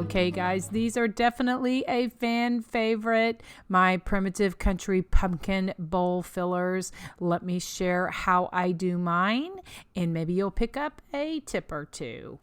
Okay guys, these are definitely a fan favorite, my primitive country pumpkin bowl fillers. Let me share how I do mine, and maybe you'll pick up a tip or two.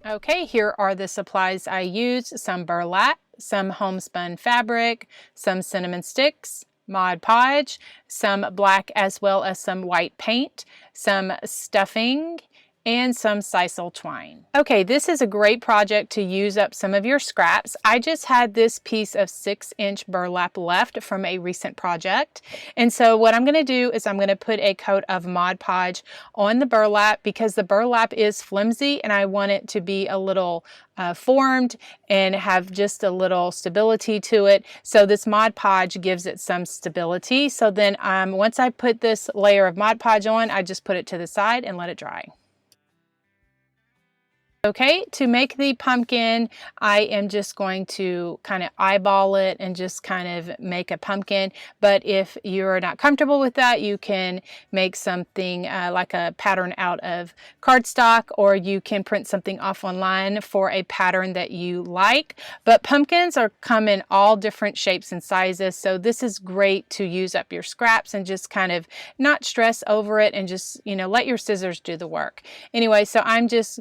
Okay, here are the supplies I used: some burlap, some homespun fabric, some cinnamon sticks, Mod Podge, some black as well as some white paint, some stuffing, and some sisal twine. Okay, this is a great project to use up some of your scraps. I just had this piece of 6-inch burlap left from a recent project. And so what I'm gonna do is I'm gonna put a coat of Mod Podge on the burlap because the burlap is flimsy and I want it to be a little formed and have just a little stability to it. So this Mod Podge gives it some stability. So then once I put this layer of Mod Podge on, I just put it to the side and let it dry. Okay, to make the pumpkin, I am just going to kind of eyeball it and just kind of make a pumpkin. But if you're not comfortable with that, you can make something like a pattern out of cardstock, or you can print something off online for a pattern that you like. But pumpkins come in all different shapes and sizes, so this is great to use up your scraps and just kind of not stress over it and just, let your scissors do the work. Anyway, so I'm just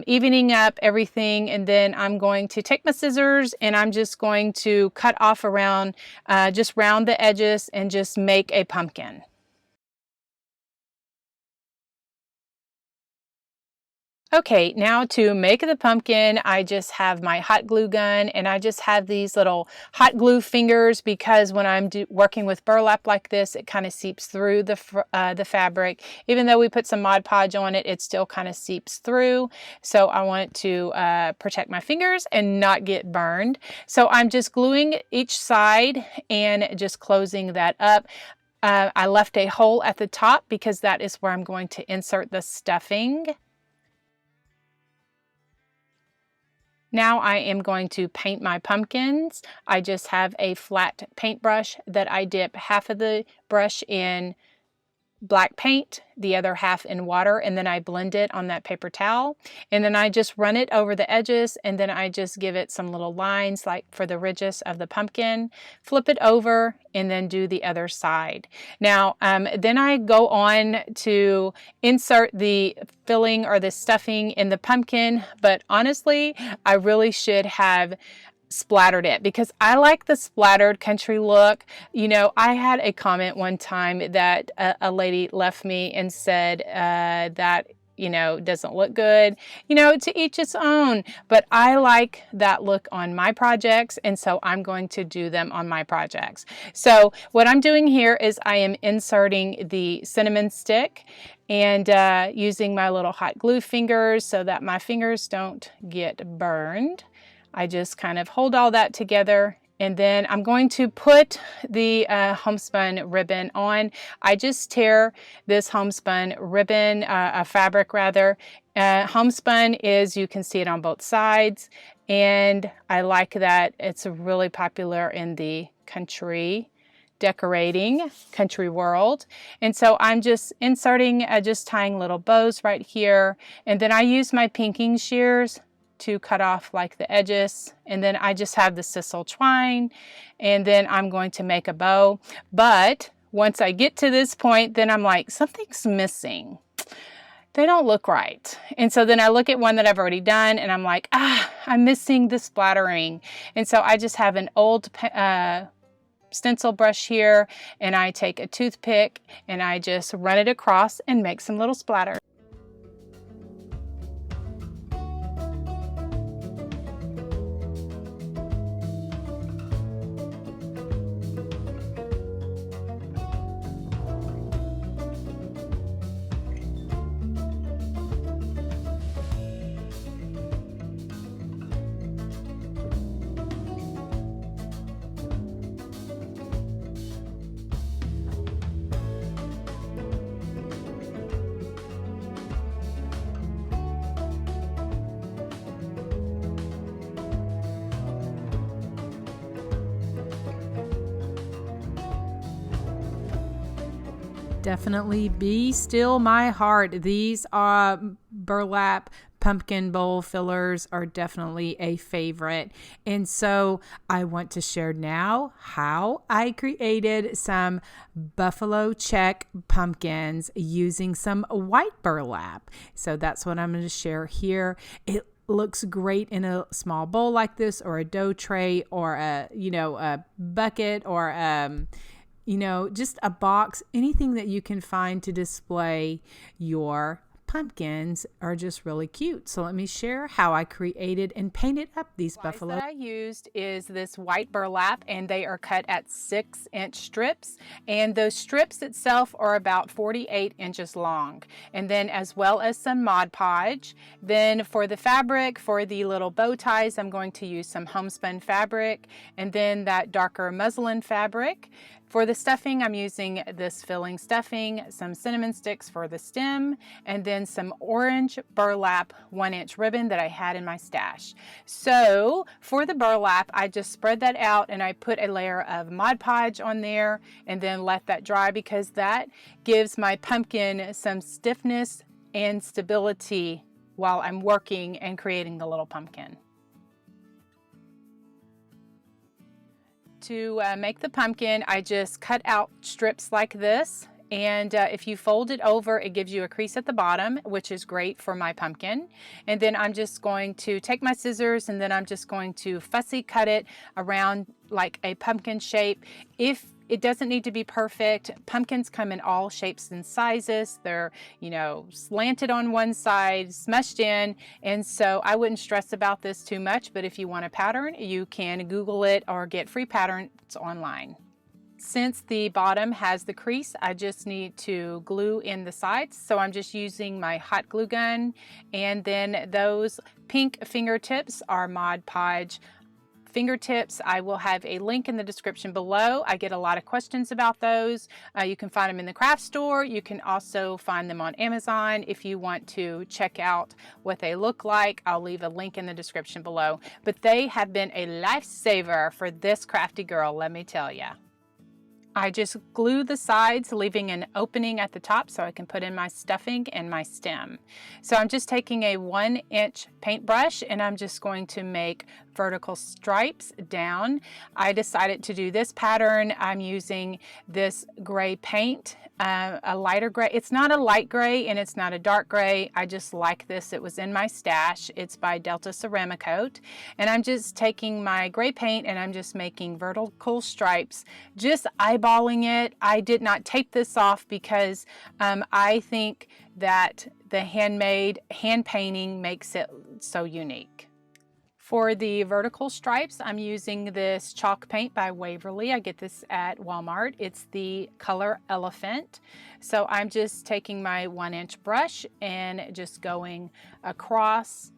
evening up everything, and then I'm going to take my scissors and I'm just going to cut off around, just round the edges and just make a pumpkin. Okay, now to make the pumpkin, I just have my hot glue gun and I just have these little hot glue fingers because when I'm working with burlap like this, it kind of seeps through the fabric. Even though we put some Mod Podge on it, it still kind of seeps through. So I want to protect my fingers and not get burned. So I'm just gluing each side and just closing that up. I left a hole at the top because that is where I'm going to insert the stuffing. Now I am going to paint my pumpkins. I just have a flat paintbrush that I dip half of the brush in black paint, the other half in water, and then I blend it on that paper towel. And then I just run it over the edges, and then I just give it some little lines like for the ridges of the pumpkin, flip it over, and then do the other side. Now, then I go on to insert the filling or the stuffing in the pumpkin, but honestly, I really should have splattered it because I like the splattered country look. I had a comment one time that a lady left me and said that doesn't look good. To each its own, but I like that look on my projects, and so I'm going to do them on my projects. So what I'm doing here is I am inserting the cinnamon stick and using my little hot glue fingers so that my fingers don't get burned. I just kind of hold all that together, and then I'm going to put the homespun ribbon on. I just tear this homespun ribbon, fabric rather. Homespun is, you can see it on both sides, and I like that it's really popular in the country decorating country world. And so I'm just inserting, just tying little bows right here, and then I use my pinking shears to cut off like the edges, and then I just have the sisal twine, and then I'm going to make a bow. But once I get to this point, then I'm like, something's missing. They don't look right. And so then I look at one that I've already done and I'm like, I'm missing the splattering. And so I just have an old stencil brush here, and I take a toothpick and I just run it across and make some little splatter. Definitely be still my heart. These are burlap pumpkin bowl fillers are definitely a favorite. And so I want to share now how I created some buffalo check pumpkins using some white burlap. So that's what I'm going to share here. It looks great in a small bowl like this, or a dough tray, or a bucket, or just a box. Anything that you can find to display your pumpkins are just really cute. So let me share how I created and painted up these buffalo. What I used is this white burlap, and they are cut at 6-inch strips, and those strips itself are about 48 inches long. And then, as well as some Mod Podge. Then for the fabric, for the little bow ties, I'm going to use some homespun fabric, and then that darker muslin fabric. For the stuffing, I'm using this filling stuffing, some cinnamon sticks for the stem, and then some orange burlap 1-inch ribbon that I had in my stash. So for the burlap, I just spread that out and I put a layer of Mod Podge on there and then let that dry, because that gives my pumpkin some stiffness and stability while I'm working and creating the little pumpkin. To make the pumpkin, I just cut out strips like this, and if you fold it over, it gives you a crease at the bottom, which is great for my pumpkin. And then I'm just going to take my scissors, and then I'm just going to fussy cut it around like a pumpkin shape. If it doesn't need to be perfect. Pumpkins come in all shapes and sizes. They're, slanted on one side, smushed in, and so I wouldn't stress about this too much, but if you want a pattern, you can Google it or get free patterns online. Since the bottom has the crease, I just need to glue in the sides, so I'm just using my hot glue gun, and then those pink fingertips are Mod Podge fingertips. I will have a link in the description below. I get a lot of questions about those. You can find them in the craft store. You can also find them on Amazon if you want to check out what they look like. I'll leave a link in the description below. But they have been a lifesaver for this crafty girl, let me tell you. I just glue the sides, leaving an opening at the top so I can put in my stuffing and my stem. So I'm just taking a 1-inch paintbrush, and I'm just going to make vertical stripes down. I decided to do this pattern. I'm using this gray paint, a lighter gray. It's not a light gray and it's not a dark gray. I just like this. It was in my stash. It's by Delta Ceramicoat. And I'm just taking my gray paint and I'm just making vertical stripes, just eyeballing it. I did not tape this off because I think that the hand painting makes it so unique. For the vertical stripes, I'm using this chalk paint by Waverly. I get this at Walmart. It's the color Elephant. So I'm just taking my 1-inch brush and just going across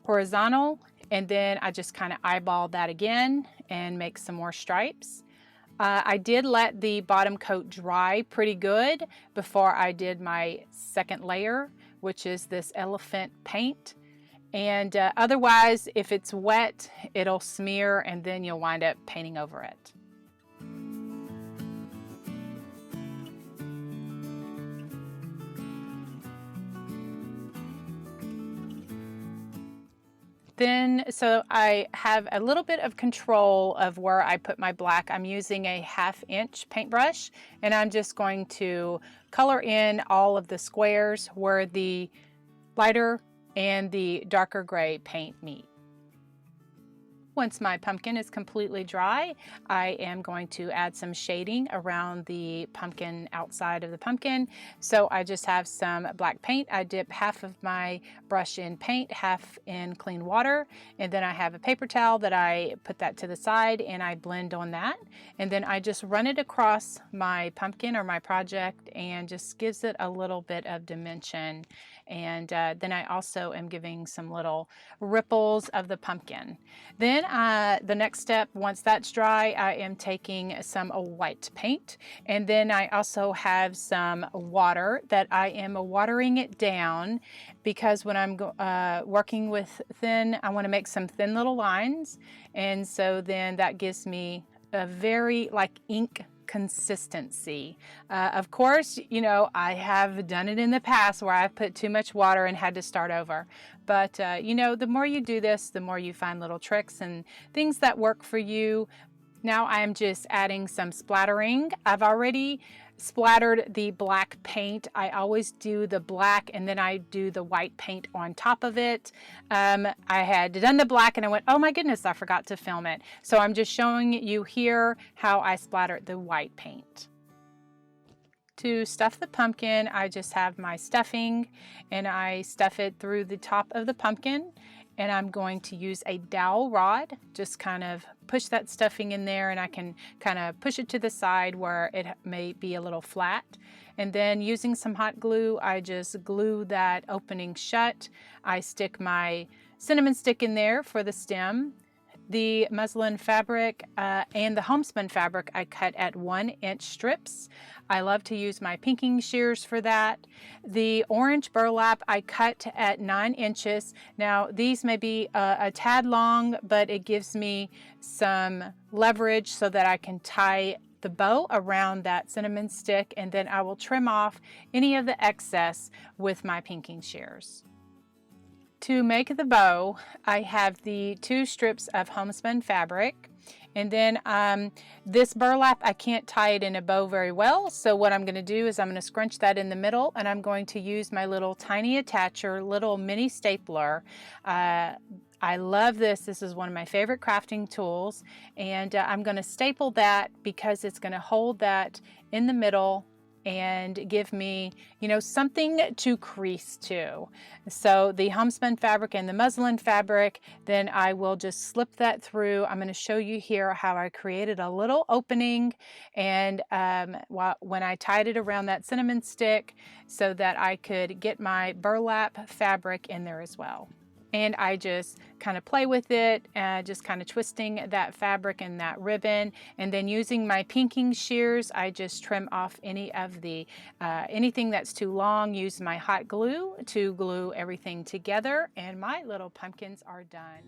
horizontal, and then I just kind of eyeball that again and make some more stripes. I did let the bottom coat dry pretty good before I did my second layer, which is this elephant paint. And otherwise, if it's wet, it'll smear and then you'll wind up painting over it. So I have a little bit of control of where I put my black. I'm using a 1/2-inch paintbrush, and I'm just going to color in all of the squares where the lighter and the darker gray paint meet. Once my pumpkin is completely dry, I am going to add some shading around the pumpkin, outside of the pumpkin. So I just have some black paint. I dip half of my brush in paint, half in clean water, and then I have a paper towel that I put that to the side and I blend on that. And then I just run it across my pumpkin or my project and just gives it a little bit of dimension. And then I also am giving some little ripples of the pumpkin. Then the next step, once that's dry, I am taking some white paint, and then I also have some water that I am watering it down, because when I'm working with thin, I want to make some thin little lines, and so then that gives me a very like ink consistency. Of course, you know, I have done it in the past where I've put too much water and had to start over. But, you know, the more you do this, the more you find little tricks and things that work for you. Now I'm just adding some splattering. I've already splattered the black paint. I always do the black and then I do the white paint on top of it. I had done the black and I went, oh my goodness, I forgot to film it. So I'm just showing you here how I splattered the white paint. To stuff the pumpkin, I just have my stuffing and I stuff it through the top of the pumpkin. And I'm going to use a dowel rod, just kind of push that stuffing in there, and I can kind of push it to the side where it may be a little flat. And then using some hot glue, I just glue that opening shut. I stick my cinnamon stick in there for the stem. The muslin fabric and the homespun fabric I cut at 1-inch strips. I love to use my pinking shears for that. The orange burlap I cut at 9 inches. Now these may be a tad long, but it gives me some leverage so that I can tie the bow around that cinnamon stick, and then I will trim off any of the excess with my pinking shears. To make the bow, I have the 2 strips of homespun fabric, and then this burlap, I can't tie it in a bow very well, so what I'm going to do is I'm going to scrunch that in the middle, and I'm going to use my little tiny attacher, little mini stapler. I love this. This is one of my favorite crafting tools, and I'm going to staple that because it's going to hold that in the middle and give me, you know, something to crease to. So the homespun fabric and the muslin fabric, then I will just slip that through. I'm going to show you here how I created a little opening, and when I tied it around that cinnamon stick so that I could get my burlap fabric in there as well. And I just kind of play with it, just kind of twisting that fabric and that ribbon, and then using my pinking shears, I just trim off any of the anything that's too long. Use my hot glue to glue everything together, and my little pumpkins are done.